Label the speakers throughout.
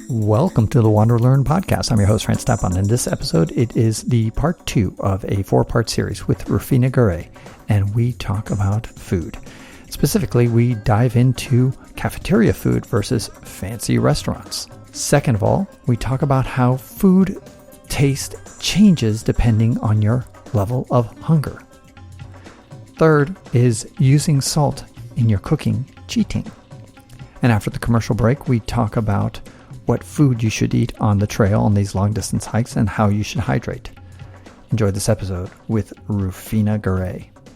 Speaker 1: Welcome to the WanderLearn-Podcast. I'm your host, Tapon. In this episode, it is the part 2 of a 4-part series with Rufina, and we talk about food. Specifically, we dive into cafeteria food versus fancy restaurants. Second of all, we talk about how food taste changes depending on your level of hunger. Third is using salt in your cooking cheating. And after the commercial break, we talk about what food you should eat on the trail on these long distance hikes and how you should hydrate. Enjoy this episode with Rufina.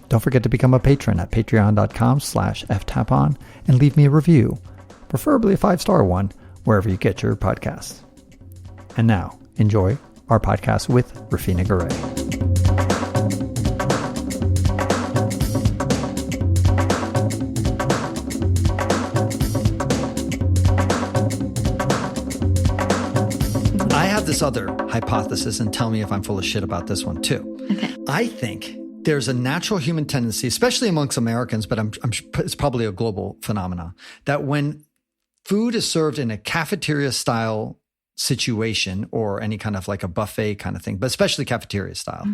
Speaker 1: Don't forget to become a patron at patreon.com/ftapon and leave me a review, preferably a 5-star one, wherever you get your podcasts. And now, enjoy our podcast with Rufina. This other hypothesis, and tell me if I'm full of shit about this one too.
Speaker 2: Okay.
Speaker 1: I think there's a natural human tendency, especially amongst Americans, but it's probably a global phenomenon, that when food is served in a cafeteria style situation or any kind of like a buffet kind of thing, but especially cafeteria style,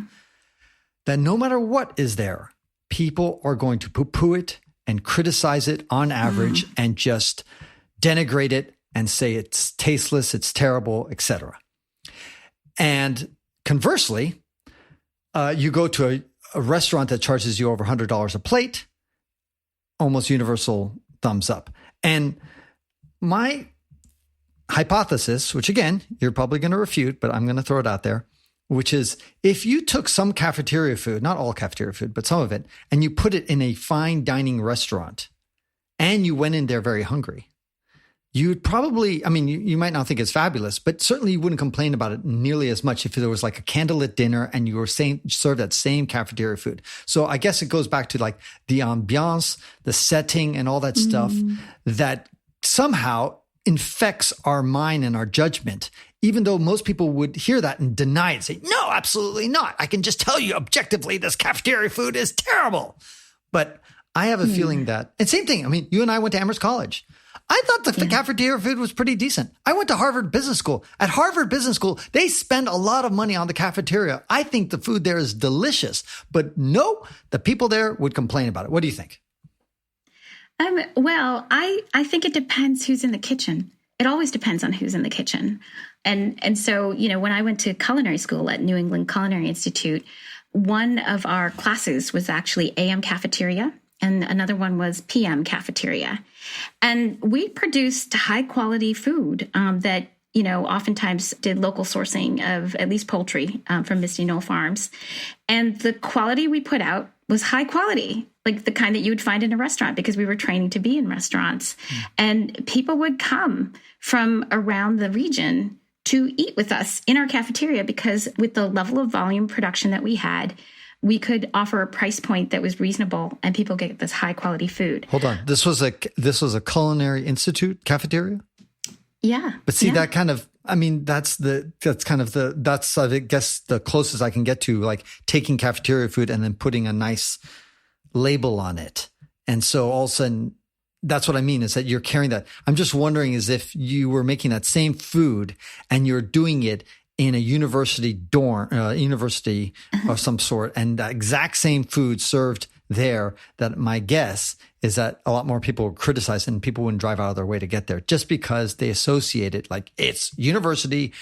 Speaker 1: that no matter what is there, people are going to poo-poo it and criticize it on average and just denigrate it and say it's tasteless, it's terrible, etc. And conversely, you go to a restaurant that charges you over $100 a plate, almost universal thumbs up. And my hypothesis, which again, you're probably going to refute, but I'm going to throw it out there, which is if you took some cafeteria food, not all cafeteria food, but some of it, and you put it in a fine dining restaurant and you went in there very hungry, you'd probably, you might not think it's fabulous, but certainly you wouldn't complain about it nearly as much if there was like a candlelit dinner and you were served that same cafeteria food. So I guess it goes back to like the ambiance, the setting and all that stuff that somehow infects our mind and our judgment, even though most people would hear that and deny it, say, no, absolutely not. I can just tell you objectively, this cafeteria food is terrible. But I have a feeling that, and same thing, you and I went to Amherst College. I thought the cafeteria food was pretty decent. I went to Harvard Business School. At Harvard Business School, they spend a lot of money on the cafeteria. I think the food there is delicious. But no, the people there would complain about it. What do you think?
Speaker 2: Well, I think it depends who's in the kitchen. It always depends on who's in the kitchen. And so, when I went to culinary school at New England Culinary Institute, one of our classes was actually AM cafeteria. And another one was PM cafeteria. And we produced high quality food that, oftentimes did local sourcing of at least poultry from Misty Knoll Farms. And the quality we put out was high quality, like the kind that you would find in a restaurant because we were training to be in restaurants. And people would come from around the region to eat with us in our cafeteria because with the level of volume production that we had, we could offer a price point that was reasonable and people get this high quality food.
Speaker 1: Hold on. This was a culinary institute cafeteria?
Speaker 2: Yeah.
Speaker 1: But see, that kind of, that's I guess the closest I can get to like taking cafeteria food and then putting a nice label on it. And so all of a sudden, that's what I mean is that you're carrying that. I'm just wondering is if you were making that same food and you're doing it in a university dorm, university of some sort, and the exact same food served there, that my guess is that a lot more people would criticize and people wouldn't drive out of their way to get there just because they associate it like it's university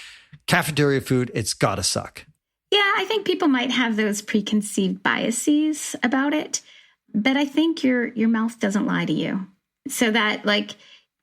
Speaker 1: cafeteria food. It's gotta suck.
Speaker 2: Yeah, I think people might have those preconceived biases about it, but I think your mouth doesn't lie to you. So that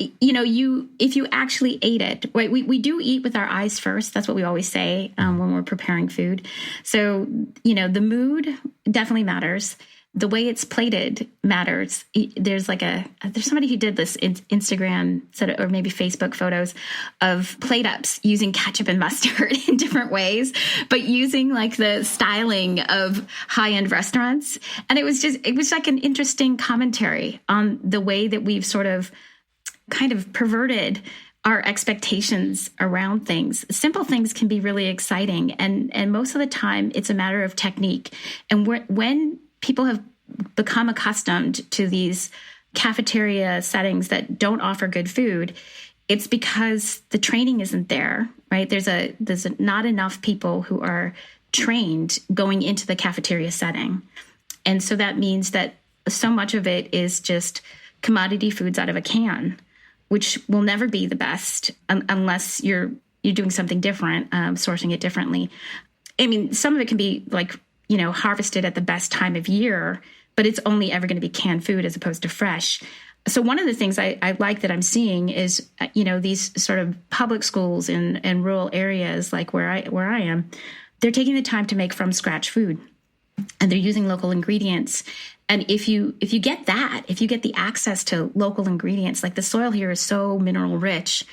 Speaker 2: if you actually ate it, right? We do eat with our eyes first. That's what we always say when we're preparing food. So, the mood definitely matters. The way it's plated matters. There's somebody who did this Instagram or maybe Facebook photos of plate ups using ketchup and mustard in different ways, but using like the styling of high-end restaurants. And it was like an interesting commentary on the way that we've sort of kind of perverted our expectations around things. Simple things can be really exciting. And most of the time it's a matter of technique. And when people have become accustomed to these cafeteria settings that don't offer good food, it's because the training isn't there, right? There's not enough people who are trained going into the cafeteria setting. And so that means that so much of it is just commodity foods out of a can, which will never be the best unless you're doing something different, sourcing it differently. I mean, some of it can be like, harvested at the best time of year, but it's only ever going to be canned food as opposed to fresh. So one of the things I like that I'm seeing is, these sort of public schools in rural areas like where I am, they're taking the time to make from scratch food, and they're using local ingredients. And if you get that, if you get the access to local ingredients, like the soil here is so mineral rich,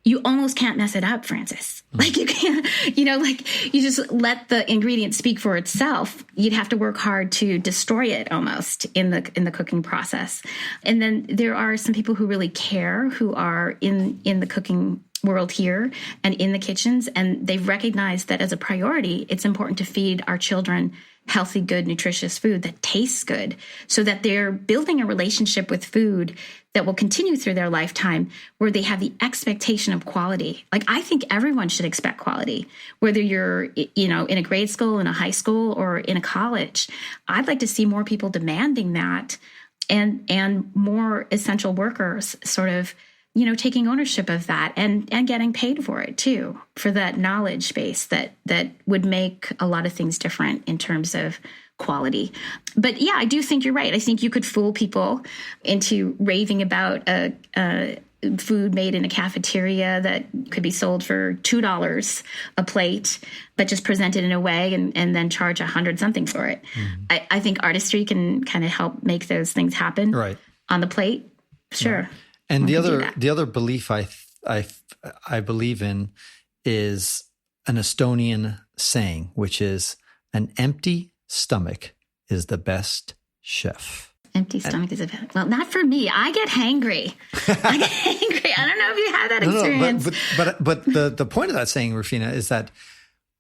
Speaker 2: you almost can't mess it up, Francis. Like you can't, you just let the ingredient speak for itself. You'd have to work hard to destroy it almost in the cooking process. And then there are some people who really care, who are in the cooking world here and in the kitchens, and they've recognized that as a priority, it's important to feed our children healthy, good, nutritious food that tastes good, so that they're building a relationship with food that will continue through their lifetime, where they have the expectation of quality. Like, I think everyone should expect quality, whether you're, in a grade school, in a high school, or in a college. I'd like to see more people demanding that, and more essential workers sort of, taking ownership of that and getting paid for it too, for that knowledge base that would make a lot of things different in terms of quality. But yeah, I do think you're right. I think you could fool people into raving about a food made in a cafeteria that could be sold for $2 a plate, but just presented in a way and then charge $100-something for it. Mm-hmm. I think artistry can kind of help make those things happen on the plate. Sure.
Speaker 1: Right. And the other belief I believe in is an Estonian saying, which is, an empty stomach is the best chef.
Speaker 2: Empty stomach is a bit, well, not for me. I get hangry. I don't know if you have that experience.
Speaker 1: But the point of that saying, Rufina, is that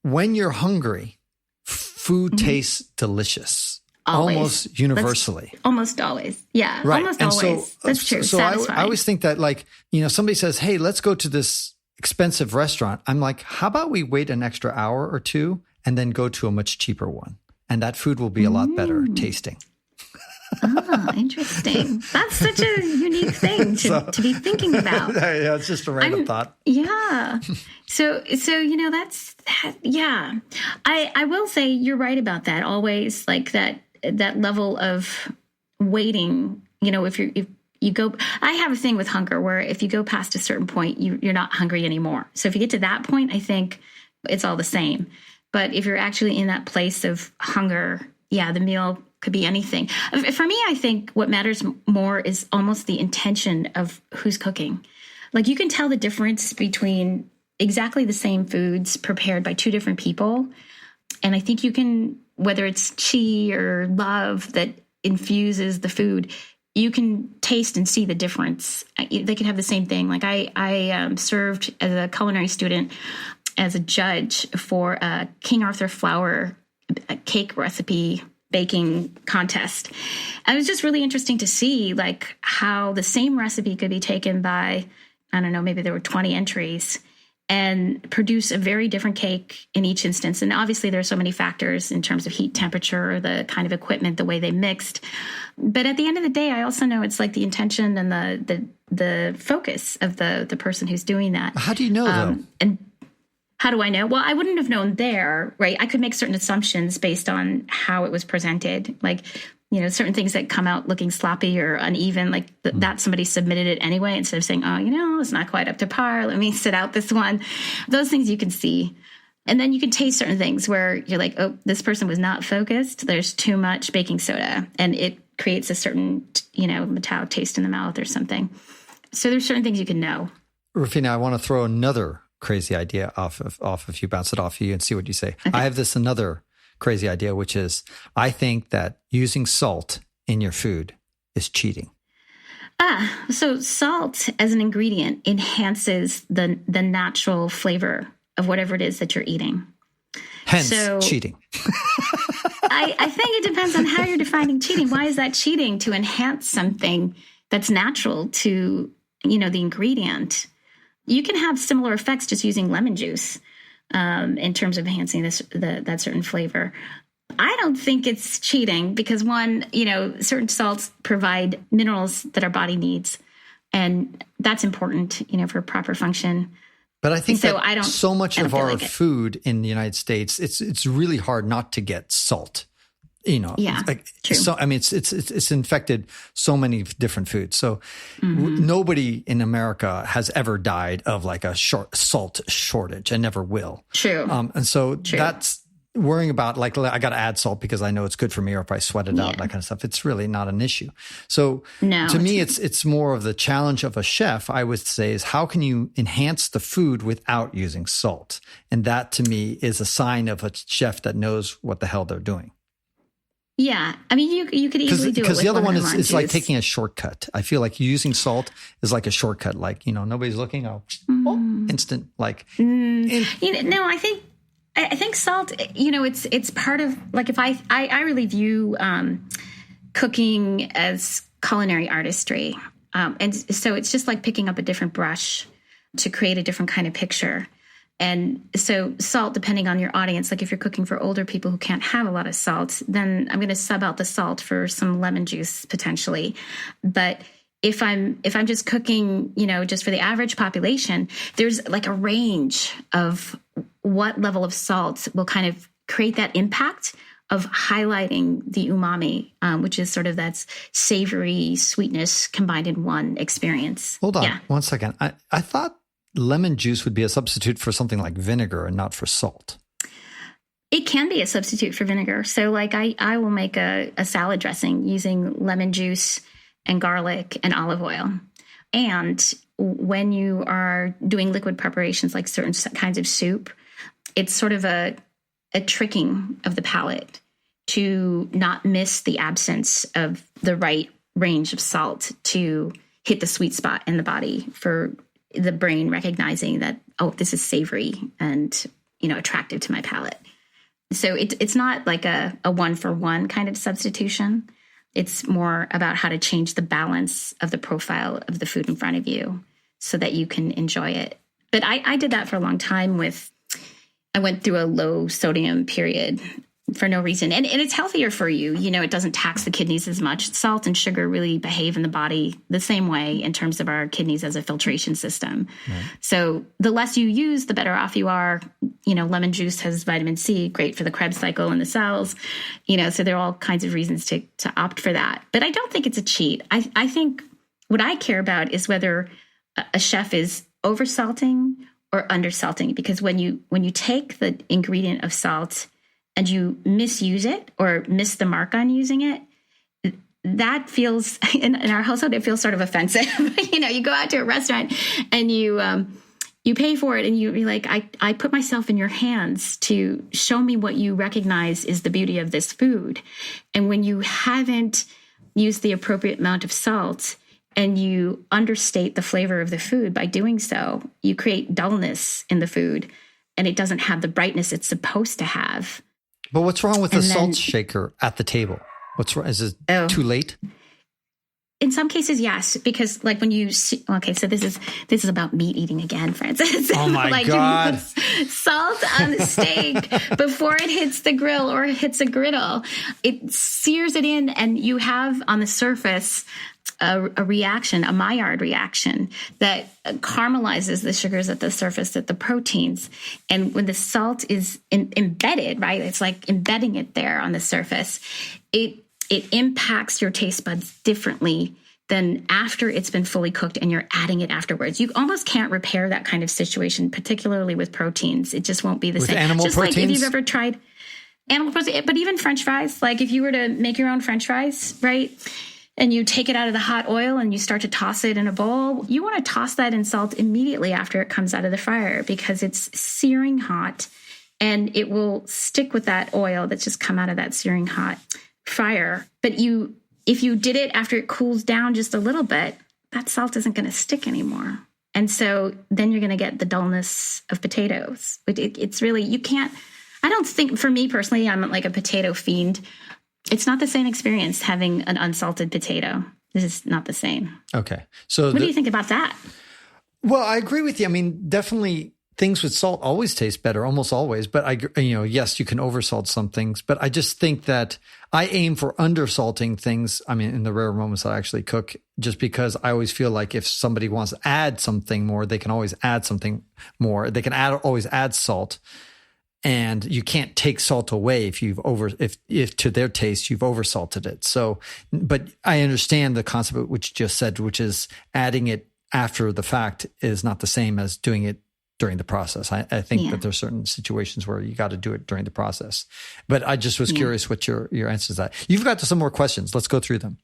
Speaker 1: when you're hungry, food tastes delicious.
Speaker 2: Always.
Speaker 1: Almost universally.
Speaker 2: Almost always. Yeah.
Speaker 1: Right.
Speaker 2: Almost
Speaker 1: and
Speaker 2: always. That's true.
Speaker 1: So I always think that, like, somebody says, hey, let's go to this expensive restaurant. I'm like, how about we wait an extra hour or two and then go to a much cheaper one? And that food will be a lot better tasting.
Speaker 2: Oh, interesting. That's such a unique thing to be thinking about.
Speaker 1: Yeah, it's just a random thought.
Speaker 2: Yeah. So that's that. Yeah. I will say you're right about that. Always like that level of waiting, if you go, I have a thing with hunger where if you go past a certain point, you're not hungry anymore. So if you get to that point, I think it's all the same. But if you're actually in that place of hunger, yeah, the meal could be anything. For me, I think what matters more is almost the intention of who's cooking. Like, you can tell the difference between exactly the same foods prepared by two different people. And I think you can, whether it's chi or love that infuses the food, you can taste and see the difference. They can have the same thing. Like I served as a culinary student as a judge for a King Arthur flour cake recipe baking contest. And it was just really interesting to see like how the same recipe could be taken by, I don't know, maybe there were 20 entries and produce a very different cake in each instance. And obviously there are so many factors in terms of heat, temperature, the kind of equipment, the way they mixed. But at the end of the day, I also know it's like the intention and the focus of the person who's doing that.
Speaker 1: How do you know though?
Speaker 2: And how do I know? Well, I wouldn't have known there, right? I could make certain assumptions based on how it was presented. Like, certain things that come out looking sloppy or uneven, like that somebody submitted it anyway, instead of saying, oh, it's not quite up to par. Let me sit out this one. Those things you can see. And then you can taste certain things where you're like, oh, this person was not focused. There's too much baking soda and it creates a certain, metallic taste in the mouth or something. So there's certain things you can know.
Speaker 1: Rufina, I want to throw another crazy idea off of you, bounce it off of you and see what you say. Okay. I have another crazy idea, which is I think that using salt in your food is cheating.
Speaker 2: So salt as an ingredient enhances the natural flavor of whatever it is that you're eating.
Speaker 1: Hence, cheating.
Speaker 2: I think it depends on how you're defining cheating. Why is that cheating? To enhance something that's natural to, the ingredient. you can have similar effects just using lemon juice in terms of enhancing that certain flavor. I don't think it's cheating because one, certain salts provide minerals that our body needs, and that's important, for proper function.
Speaker 1: But I think
Speaker 2: so
Speaker 1: so much of our food in the United States, it's really hard not to get salt.
Speaker 2: Yeah, true.
Speaker 1: So I mean, it's infected so many different foods. So nobody in America has ever died of like a salt shortage, and never will.
Speaker 2: True.
Speaker 1: And so that's worrying about like, I got to add salt because I know it's good for me, or if I sweat it out, that kind of stuff. It's really not an issue. So to me, it's more of the challenge of a chef, I would say, is how can you enhance the food without using salt? And that to me is a sign of a chef that knows what the hell they're doing.
Speaker 2: Yeah. I mean, you could easily do it with
Speaker 1: the other one
Speaker 2: lemon
Speaker 1: is
Speaker 2: juice.
Speaker 1: like taking a shortcut. I feel like using salt is like a shortcut. Like, nobody's looking. Instant. Like,
Speaker 2: I think salt, it's part of, like, if I really view cooking as culinary artistry. And so it's just like picking up a different brush to create a different kind of picture. And so salt, depending on your audience, like if you're cooking for older people who can't have a lot of salt, then I'm going to sub out the salt for some lemon juice potentially. But if I'm just cooking, just for the average population, there's like a range of what level of salt will kind of create that impact of highlighting the umami, which is sort of that savory sweetness combined in one experience.
Speaker 1: Hold on 1 second. I thought lemon juice would be a substitute for something like vinegar and not for salt.
Speaker 2: It can be a substitute for vinegar. So like I will make a salad dressing using lemon juice and garlic and olive oil. And when you are doing liquid preparations like certain kinds of soup, it's sort of a tricking of the palate to not miss the absence of the right range of salt to hit the sweet spot in the body for the brain recognizing that, this is savory and, attractive to my palate. So it's not like a one-for-one kind of substitution. It's more about how to change the balance of the profile of the food in front of you so that you can enjoy it. But I did that for a long time I went through a low sodium period for no reason. And it's healthier for you. It doesn't tax the kidneys as much. Salt and sugar really behave in the body the same way in terms of our kidneys as a filtration system. Right. So the less you use, the better off you are. Lemon juice has vitamin C, great for the Krebs cycle in the cells. So there are all kinds of reasons to opt for that. But I don't think it's a cheat. I think what I care about is whether a chef is oversalting or undersalting. Because when you take the ingredient of salt and you misuse it or miss the mark on using it, that feels, in our household, it feels sort of offensive. You go out to a restaurant and you pay for it and you're like, I put myself in your hands to show me what you recognize is the beauty of this food. And when you haven't used the appropriate amount of salt and you understate the flavor of the food by doing so, you create dullness in the food and it doesn't have the brightness it's supposed to have.
Speaker 1: But what's wrong with the salt shaker at the table? What's wrong? Is it too late?
Speaker 2: In some cases, yes, because like when you see, so this is about meat eating again, Francis.
Speaker 1: Oh my God!
Speaker 2: Salt on the steak before it hits the grill or it hits a griddle, it sears it in, and you have on the surface a reaction, a Maillard reaction that caramelizes the sugars at the surface, at the proteins. And when the salt is embedded, right, it's like embedding it there on the surface, it impacts your taste buds differently than after it's been fully cooked and you're adding it afterwards. You almost can't repair that kind of situation, particularly with proteins. It just won't be the same.
Speaker 1: Animal
Speaker 2: just
Speaker 1: proteins?
Speaker 2: Like if you've ever tried animal protein, but even French fries, like if you were to make your own French fries, right, and you take it out of the hot oil and you start to toss it in a bowl, you want to toss that in salt immediately after it comes out of the fryer because it's searing hot and it will stick with that oil that's just come out of that searing hot fryer. But if you did it after it cools down just a little bit, that salt isn't going to stick anymore. And so then you're going to get the dullness of potatoes. It's really, you can't, I don't think, for me personally, I'm like a potato fiend. It's not the same experience having an unsalted potato. This is not the same.
Speaker 1: Okay. So
Speaker 2: what do you think about that?
Speaker 1: Well, I agree with you. I mean, definitely things with salt always taste better, almost always. But yes, you can oversalt some things. But I just think that I aim for undersalting things. I mean, in the rare moments that I actually cook, just because I always feel like if somebody wants to add something more, they can always add something more. They can always add salt. And you can't take salt away if if to their taste you've oversalted it. So, but I understand the concept which you just said, which is adding it after the fact is not the same as doing it during the process. I think that there's certain situations where you got to do it during the process. But I just was curious what your answer to that. You've got some more questions. Let's go through them.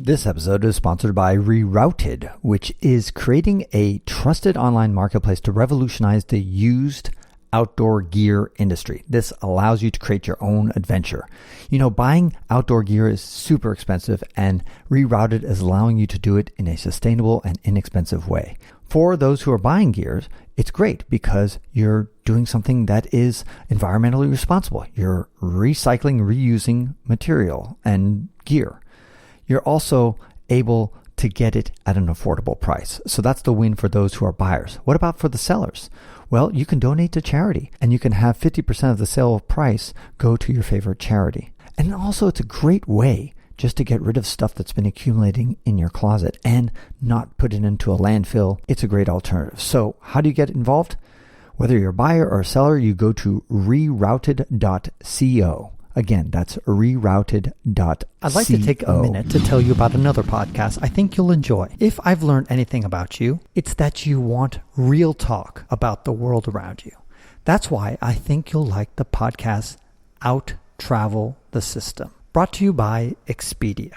Speaker 3: This episode is sponsored by Rerouted, which is creating a trusted online marketplace to revolutionize the used outdoor gear industry. This allows you to create your own adventure. You know, buying outdoor gear is super expensive, and Rerouted is allowing you to do it in a sustainable and inexpensive way. For those who are buying gears, it's great because you're doing something that is environmentally responsible. You're recycling, reusing material and gear. You're also able to get it at an affordable price. So that's the win for those who are buyers. What about for the sellers? Well, you can donate to charity, and you can have 50% of the sale price go to your favorite charity. And also, it's a great way just to get rid of stuff that's been accumulating in your closet and not put it into a landfill. It's a great alternative. So how do you get involved? Whether you're a buyer or a seller, you go to rerouted.co. Again, that's rerouted.co.
Speaker 4: I'd like to take a minute to tell you about another podcast I think you'll enjoy. If I've learned anything about you, it's that you want real talk about the world around you. That's why I think you'll like the podcast Out Travel the System, brought to you by Expedia.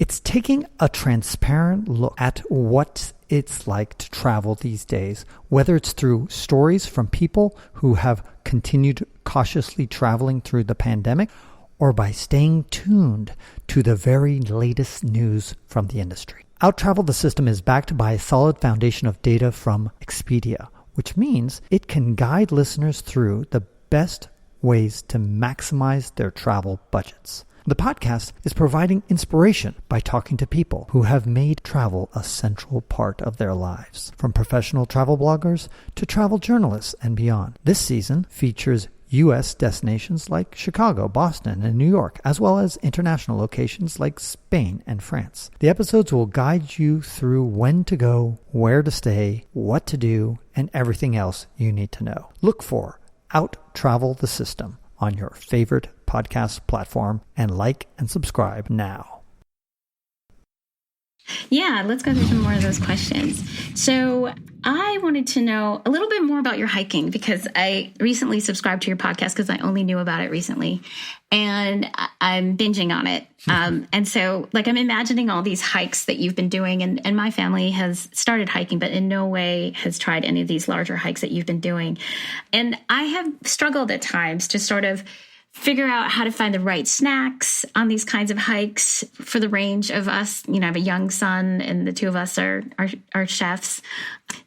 Speaker 4: It's taking a transparent look at what it's like to travel these days, whether it's through stories from people who have continued cautiously traveling through the pandemic, or by staying tuned to the very latest news from the industry. Out Travel the System is backed by a solid foundation of data from Expedia, which means it can guide listeners through the best ways to maximize their travel budgets. The podcast is providing inspiration by talking to people who have made travel a central part of their lives, from professional travel bloggers to travel journalists and beyond. This season features U.S. destinations like Chicago, Boston, and New York, as well as international locations like Spain and France. The episodes will guide you through when to go, where to stay, what to do, and everything else you need to know. Look for Out Travel the System on your favorite podcast platform and like and subscribe now.
Speaker 2: Yeah, let's go through some more of those questions. So I wanted to know a little bit more about your hiking, because I recently subscribed to your podcast because I only knew about it recently, and I'm binging on it. And so I'm imagining all these hikes that you've been doing, and my family has started hiking, but in no way has tried any of these larger hikes that you've been doing. And I have struggled at times to sort of figure out how to find the right snacks on these kinds of hikes for the range of us. You know, I have a young son, and the two of us are chefs.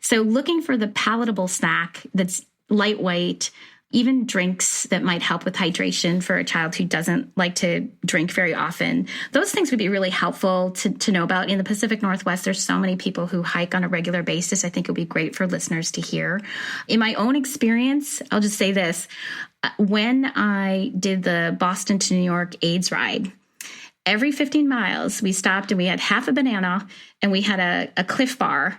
Speaker 2: So looking for the palatable snack that's lightweight, even drinks that might help with hydration for a child who doesn't like to drink very often. Those things would be really helpful to know about. In the Pacific Northwest, there's so many people who hike on a regular basis. I think it would be great for listeners to hear. In my own experience, I'll just say this. When I did the Boston to New York AIDS ride, every 15 miles, we stopped and we had half a banana and we had a Cliff Bar.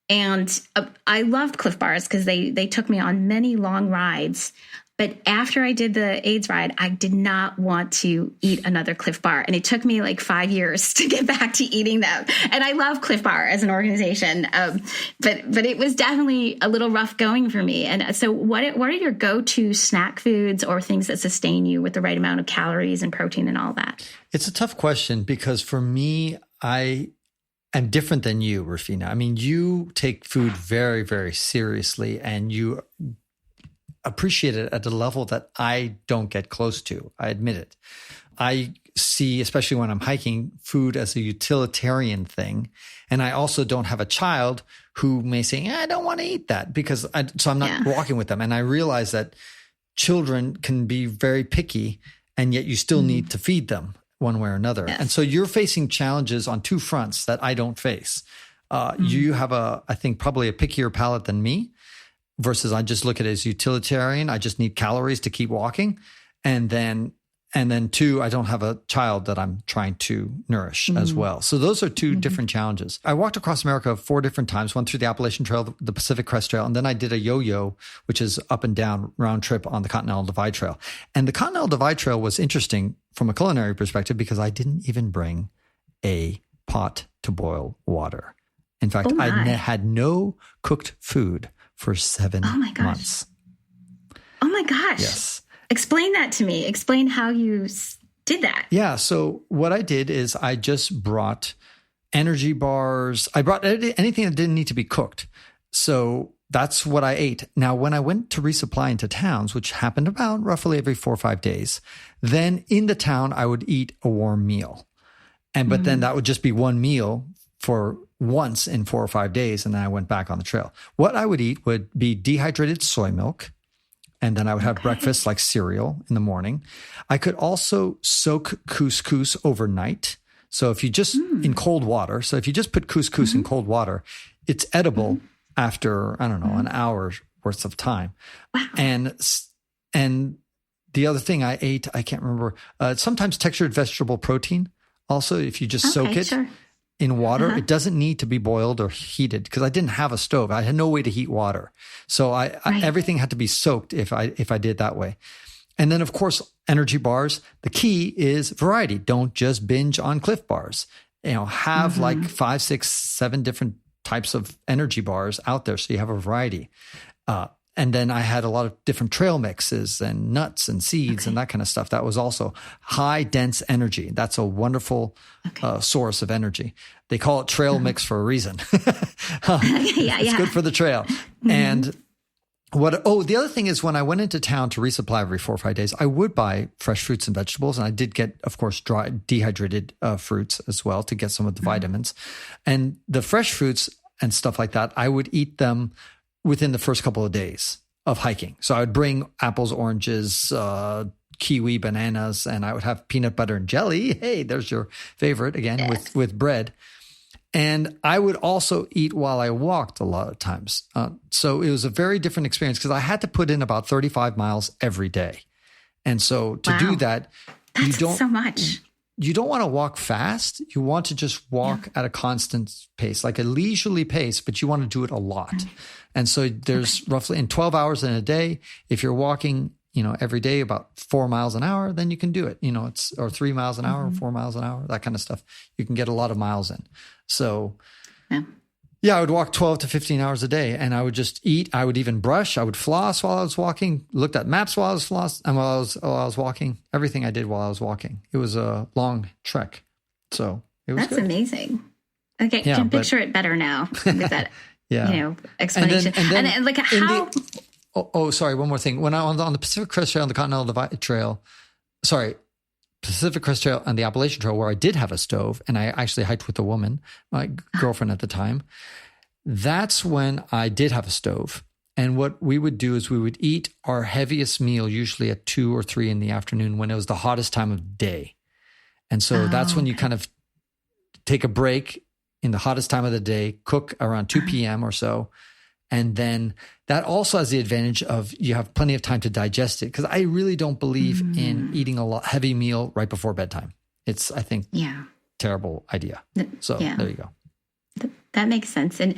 Speaker 2: And I loved Cliff Bars because they took me on many long rides. But after I did the AIDS ride, I did not want to eat another Cliff Bar. And it took me like 5 years to get back to eating them. And I love Cliff Bar as an organization. But it was definitely a little rough going for me. And so what are your go-to snack foods or things that sustain you with the right amount of calories and protein and all that?
Speaker 1: It's a tough question because for me, I'm different than you, Rufina. I mean, you take food very, very seriously, and you appreciate it at a level that I don't get close to. I admit it. I see, especially when I'm hiking, food as a utilitarian thing. And I also don't have a child who may say, I don't want to eat that so I'm not walking with them. And I realize that children can be very picky, and yet you still need to feed them. one way or another.
Speaker 2: Yes.
Speaker 1: And so you're facing challenges on two fronts that I don't face. You have I think probably a pickier palate than me, versus I just look at it as utilitarian. I just need calories to keep walking. And then two, I don't have a child that I'm trying to nourish as well. So those are two different challenges. I walked across America 4 different times, one through the Appalachian Trail, the Pacific Crest Trail, and then I did a yo-yo, which is up and down round trip on the Continental Divide Trail. And the Continental Divide Trail was interesting from a culinary perspective because I didn't even bring a pot to boil water. In fact, I had no cooked food for 7 months.
Speaker 2: Oh my gosh.
Speaker 1: Yes.
Speaker 2: Explain that to me. Explain how you did that.
Speaker 1: Yeah. So what I did is I just brought energy bars. I brought anything that didn't need to be cooked. So that's what I ate. Now, when I went to resupply into towns, which happened about roughly every 4 or 5 days, then in the town, I would eat a warm meal. But then that would just be one meal for once in 4 or 5 days. And then I went back on the trail. What I would eat would be dehydrated soy milk. And then I would have breakfast like cereal in the morning. I could also soak couscous overnight. So if you just in cold water, so if you just put couscous in cold water, it's edible after, I don't know, an hour worth of time.
Speaker 2: Wow.
Speaker 1: And the other thing I ate, I can't remember, sometimes textured vegetable protein. Also, if you just soak it in water, it doesn't need to be boiled or heated because I didn't have a stove. I had no way to heat water. So everything had to be soaked if I did that way. And then, of course, energy bars. The key is variety. Don't just binge on Cliff Bars. Have like 5, 6, 7 different types of energy bars out there so you have a variety. And then I had a lot of different trail mixes and nuts and seeds and that kind of stuff. That was also high, dense energy. That's a wonderful source of energy. They call it trail mix for a reason. It's good for the trail. And the other thing is when I went into town to resupply every 4 or 5 days, I would buy fresh fruits and vegetables. And I did get, of course, dry, dehydrated fruits as well to get some of the vitamins. And the fresh fruits and stuff like that, I would eat them within the first couple of days of hiking. So I would bring apples, oranges, kiwi, bananas, and I would have peanut butter and jelly. Hey, there's your favorite again with bread. And I would also eat while I walked a lot of times. So it was a very different experience because I had to put in about 35 miles every day. And so to do that,
Speaker 2: that's so much.
Speaker 1: You don't want to walk fast. You want to just walk at a constant pace, like a leisurely pace, but you want to do it a lot. And so there's roughly in 12 hours in a day, if you're walking, every day about 4 miles an hour, then you can do it. Or 3 miles an hour, 4 miles an hour, that kind of stuff. You can get a lot of miles in. So I would walk 12 to 15 hours a day and I would just eat. I would even brush. I would floss while I was walking, looked at maps while I was and while I was walking, everything I did while I was walking. It was a long trek. So it was
Speaker 2: That's
Speaker 1: good.
Speaker 2: amazing. Okay. I can picture it better now with that, explanation. And then like how...
Speaker 1: Sorry. One more thing. When I was on the Pacific Crest Trail and the Continental Divide Trail, Pacific Crest Trail and the Appalachian Trail, where I did have a stove and I actually hiked with a woman, my girlfriend at the time. That's when I did have a stove. And what we would do is we would eat our heaviest meal usually at 2 or 3 in the afternoon when it was the hottest time of day. And so that's when you kind of take a break in the hottest time of the day, cook around 2 p.m. or so. And then that also has the advantage of you have plenty of time to digest it. Because I really don't believe in eating a heavy meal right before bedtime. It's, I think, terrible idea. So there you go.
Speaker 2: That makes sense. And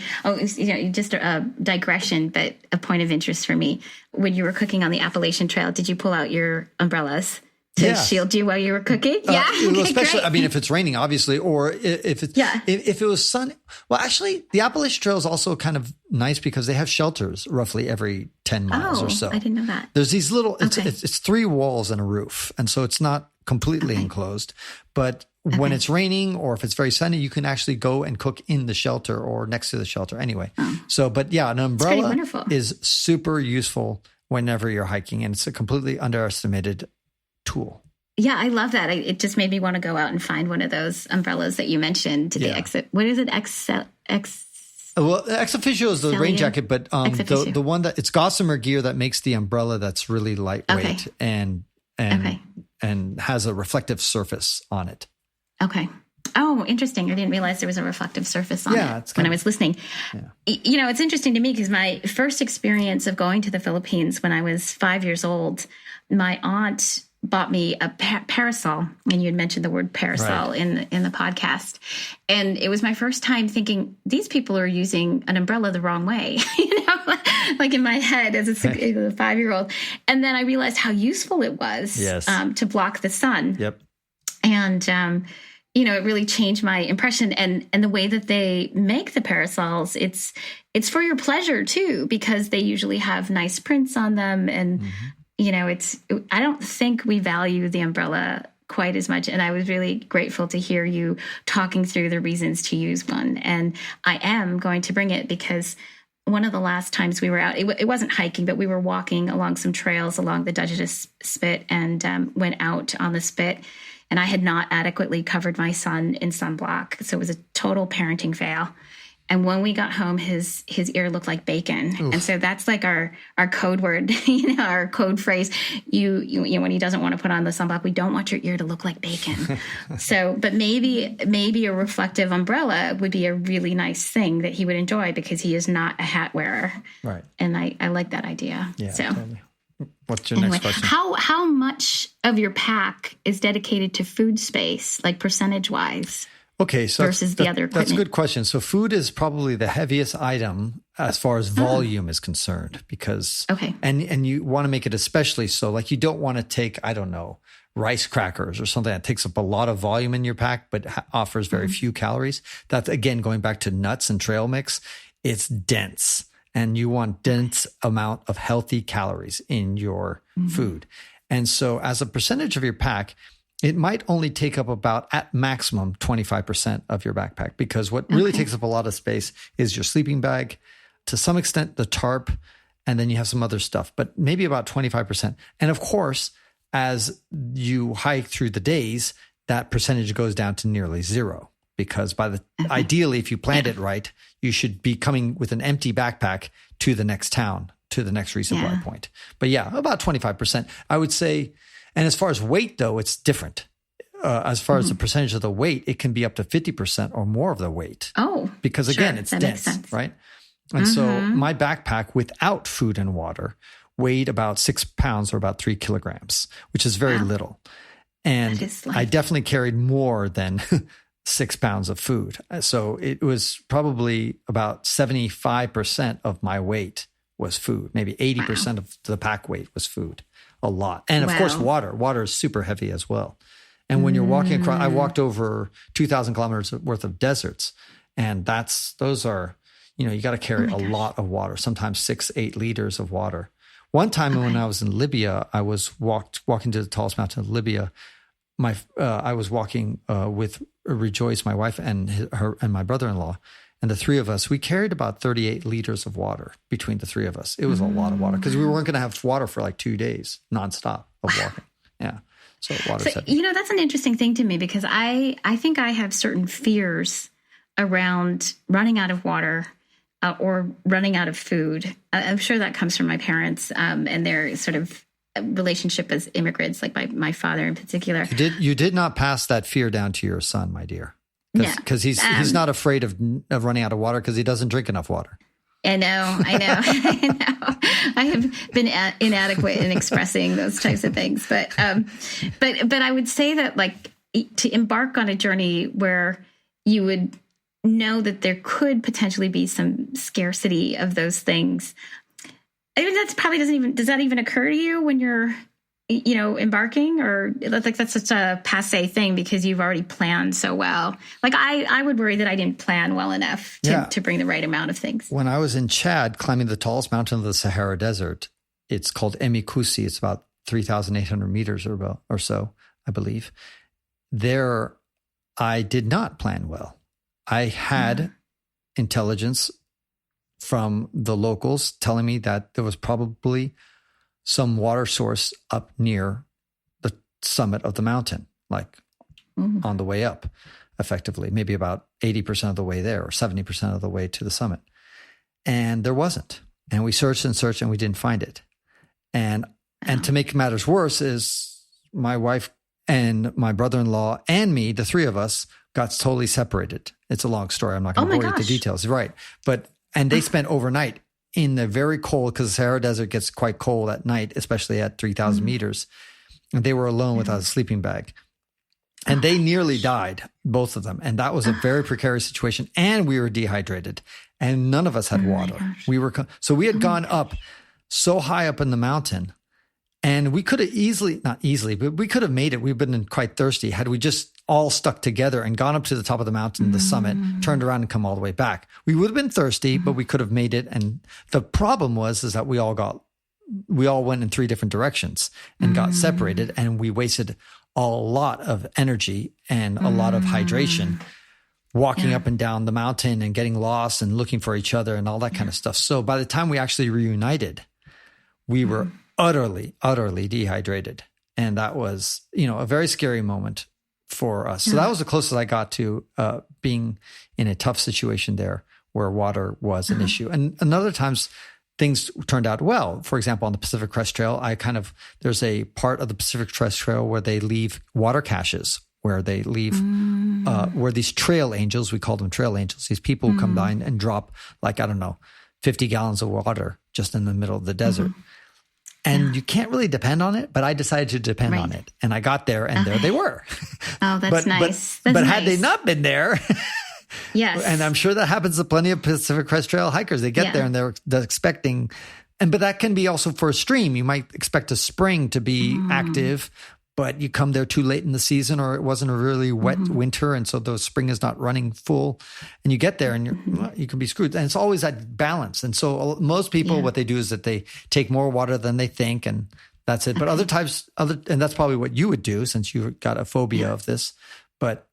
Speaker 2: just a digression, but a point of interest for me. When you were cooking on the Appalachian Trail, did you pull out your umbrellas to shield you while you were cooking?
Speaker 1: Especially, I mean, if it's raining, obviously, or if it was sunny. Well, actually, the Appalachian Trail is also kind of nice because they have shelters roughly every 10 miles or so.
Speaker 2: I didn't know that.
Speaker 1: There's these little, it's 3 walls and a roof. And so it's not completely enclosed. But when it's raining or if it's very sunny, you can actually go and cook in the shelter or next to the shelter anyway. So, but an umbrella is super useful whenever you're hiking. And it's a completely underestimated tool.
Speaker 2: Yeah, I love that. It just made me want to go out and find one of those umbrellas that you mentioned to the exit. What is it?
Speaker 1: Well, ex officio is the rain jacket, but the one that it's Gossamer gear that makes the umbrella that's really lightweight and and has a reflective surface on it.
Speaker 2: Okay. Oh, interesting. I didn't realize there was a reflective surface on it when I was listening. Yeah. It's interesting to me because my first experience of going to the Philippines when I was 5 years old, my aunt bought me a parasol, and you had mentioned the word parasol in the podcast. And it was my first time thinking, these people are using an umbrella the wrong way, like in my head as a 5-year-old. And then I realized how useful it was to block the sun.
Speaker 1: Yep.
Speaker 2: And, it really changed my impression and the way that they make the parasols. It's for your pleasure too, because they usually have nice prints on them. And, I don't think we value the umbrella quite as much. And I was really grateful to hear you talking through the reasons to use one. And I am going to bring it because one of the last times we were out, it wasn't hiking, but we were walking along some trails along the Dutchess Spit and went out on the spit. And I had not adequately covered my son in sunblock. So it was a total parenting fail. And when we got home, his ear looked like bacon. Oof. And so that's like our code word, our code phrase. You when he doesn't want to put on the sunblock, we don't want your ear to look like bacon. But maybe a reflective umbrella would be a really nice thing that he would enjoy because he is not a hat wearer.
Speaker 1: Right.
Speaker 2: And I like that idea.
Speaker 1: Yeah.
Speaker 2: So.
Speaker 1: Totally. What's your next question?
Speaker 2: How much of your pack is dedicated to food space, like percentage wise?
Speaker 1: Okay, so
Speaker 2: versus the other equipment?
Speaker 1: That's a good question. So food is probably the heaviest item as far as volume is concerned, because and you want to make it especially so. Like you don't want to take, I don't know, rice crackers or something that takes up a lot of volume in your pack but offers very few calories. That's again going back to nuts and trail mix. It's dense. And you want dense amount of healthy calories in your food. And so as a percentage of your pack, it might only take up about at maximum 25% of your backpack, because what really takes up a lot of space is your sleeping bag, to some extent the tarp, and then you have some other stuff, but maybe about 25%. And of course, as you hike through the days, that percentage goes down to nearly zero. Because ideally, if you planned it right, you should be coming with an empty backpack to the next town, to the next resupply point. But yeah, about 25%, I would say. And as far as weight, though, it's different. As far as the percentage of the weight, it can be up to 50% or more of the weight.
Speaker 2: Oh,
Speaker 1: because again, it's dense, right? And so my backpack without food and water weighed about 6 pounds or about 3 kilograms, which is very little. And I definitely carried more than 6 pounds of food. So it was probably about 75% of my weight was food. Maybe 80% of the pack weight was food. A lot. And of course, water. Water is super heavy as well. And when you're walking across, I walked over 2,000 kilometers worth of deserts. And those are, you got to carry a lot of water, sometimes 6-8 liters of water. One time when I was in Libya, I was walking to the tallest mountain of Libya. I was walking with Rejoice, my wife, and her and my brother-in-law, and the three of us. We carried about 38 liters of water between the three of us. It was a lot of water because we weren't going to have water for like 2 days nonstop of walking. Yeah, so water's heavy.
Speaker 2: That's an interesting thing to me because I think I have certain fears around running out of water or running out of food. I'm sure that comes from my parents and their sort of relationship as immigrants, like my father in particular.
Speaker 1: You did not pass that fear down to your son, my dear. Because he's not afraid of running out of water because he doesn't drink enough water.
Speaker 2: I know. I have been inadequate in expressing those types of things, but I would say that like to embark on a journey where you would know that there could potentially be some scarcity of those things. I mean, does that even occur to you when you're, embarking, or like that's such a passé thing because you've already planned so well? Like I would worry that I didn't plan well enough to bring the right amount of things.
Speaker 1: When I was in Chad climbing the tallest mountain of the Sahara Desert, it's called Emikusi. It's about 3,800 meters or so, I believe. There, I did not plan well. I had intelligence from the locals telling me that there was probably some water source up near the summit of the mountain, like on the way up, effectively, maybe about 80% of the way there or 70% of the way to the summit. And there wasn't. And we searched and we didn't find it. And to make matters worse is my wife and my brother-in-law and me, the three of us, got totally separated. It's a long story. I'm not going to bore you with the details. Right. And they spent overnight in the very cold, because the Sahara Desert gets quite cold at night, especially at 3,000 meters. And they were alone without a sleeping bag. And they nearly died, both of them. And that was a very precarious situation. And we were dehydrated. And none of us had water. So we had gone up so high up in the mountain. And we could have not easily, but we could have made it. We've been quite thirsty had we just all stuck together and gone up to the top of the mountain, the summit, turned around and come all the way back. We would have been thirsty, but we could have made it. And the problem is that we all went in three different directions and got separated, and we wasted a lot of energy and a lot of hydration walking up and down the mountain and getting lost and looking for each other and all that kind of stuff. So by the time we actually reunited, we were utterly dehydrated. And that was, a very scary moment for us. So that was the closest I got to being in a tough situation there where water was an issue. And other times things turned out well. For example, on the Pacific Crest Trail, there's a part of the Pacific Crest Trail where they leave water caches, where they leave, where these trail angels, we call them trail angels, these people who come by and drop 50 gallons of water just in the middle of the desert. And you can't really depend on it, but I decided to depend on it. And I got there, and there they were.
Speaker 2: Oh, that's nice.
Speaker 1: But had they not been there,
Speaker 2: yes,
Speaker 1: and I'm sure that happens to plenty of Pacific Crest Trail hikers. They get there and they're expecting, but that can be also for a stream. You might expect a spring to be active, but you come there too late in the season, or it wasn't a really wet winter, and so the spring is not running full, and you get there and you can be screwed. And it's always that balance. And so most people, what they do is that they take more water than they think, and that's it. But other times, and that's probably what you would do since you've got a phobia of this. But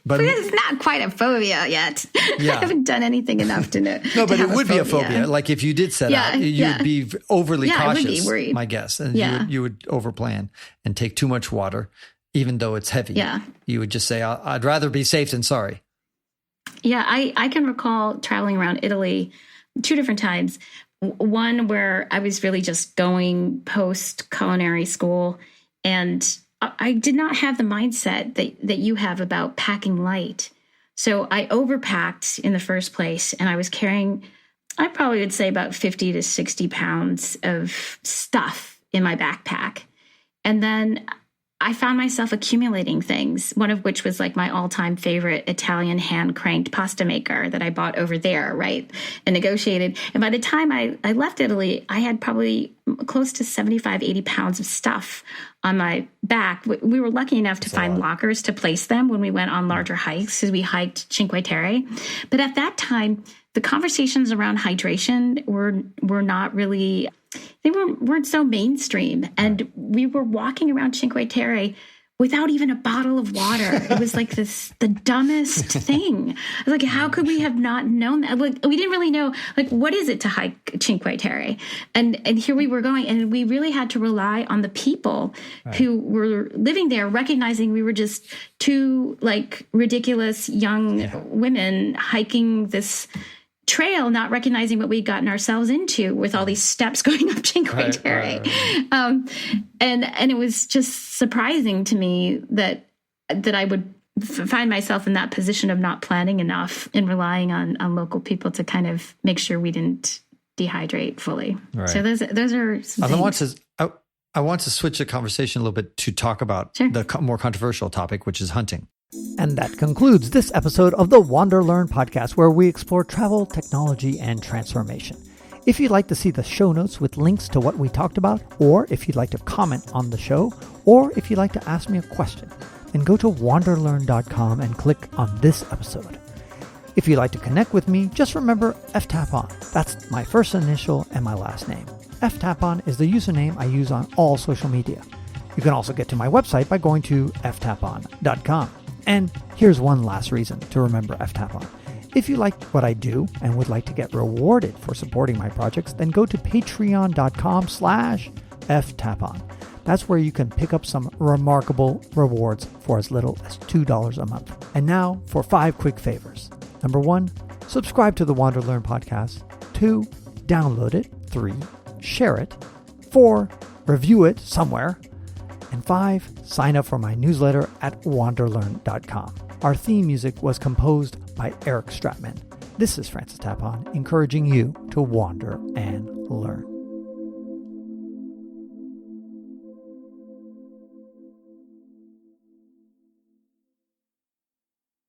Speaker 2: But it's not quite a phobia yet. I haven't done anything enough to know.
Speaker 1: No, but it would be a phobia. Like if you did set out, you'd be overly cautious,
Speaker 2: I would be worried.
Speaker 1: My guess. And you would overplan and take too much water, even though it's heavy.
Speaker 2: Yeah.
Speaker 1: You would just say, I'd rather be safe than sorry.
Speaker 2: Yeah, I can recall traveling around Italy 2 different times. One where I was really just going post culinary school, and I did not have the mindset that you have about packing light. So I overpacked in the first place, and I was carrying, I probably would say about 50 to 60 pounds of stuff in my backpack. And then I found myself accumulating things, one of which was like my all-time favorite Italian hand-cranked pasta maker that I bought over there, right? And negotiated. And by the time I left Italy, I had probably close to 75, 80 pounds of stuff on my back. We were lucky enough to find lockers to place them when we went on larger hikes, because we hiked Cinque Terre. But at that time, the conversations around hydration were not really, they weren't so mainstream. And we were walking around Cinque Terre without even a bottle of water. It was like the dumbest thing. Like, how could we have not known that? Like, we didn't really know, like, what is it to hike Cinque Terre? And here we were going, and we really had to rely on the people who were living there, recognizing we were just two, like, ridiculous young women hiking this trail, not recognizing what we'd gotten ourselves into with all these steps going up Cinque Terre. And it was just surprising to me that I would find myself in that position of not planning enough and relying on local people to kind of make sure we didn't dehydrate fully. Right. So those are
Speaker 1: I want to switch the conversation a little bit to talk about the more controversial topic, which is hunting.
Speaker 4: And that concludes this episode of the WanderLearn-Podcast, where we explore travel, technology, and transformation. If you'd like to see the show notes with links to what we talked about, or if you'd like to comment on the show, or if you'd like to ask me a question, then go to WanderLearn.com and click on this episode. If you'd like to connect with me, just remember FTapon. That's my first initial and my last name. FTapon is the username I use on all social media. You can also get to my website by going to ftapon.com. And here's one last reason to remember FTapon. If you like what I do and would like to get rewarded for supporting my projects, then go to patreon.com/ftapon. That's where you can pick up some remarkable rewards for as little as $2 a month. And now for 5 quick favors. Number 1, subscribe to the WanderLearn podcast. 2, download it. 3, share it. 4, review it somewhere. And 5, sign up for my newsletter at WanderLearn.com. Our theme music was composed by Eric Stratman. This is Francis Tapon, encouraging you to wander and learn.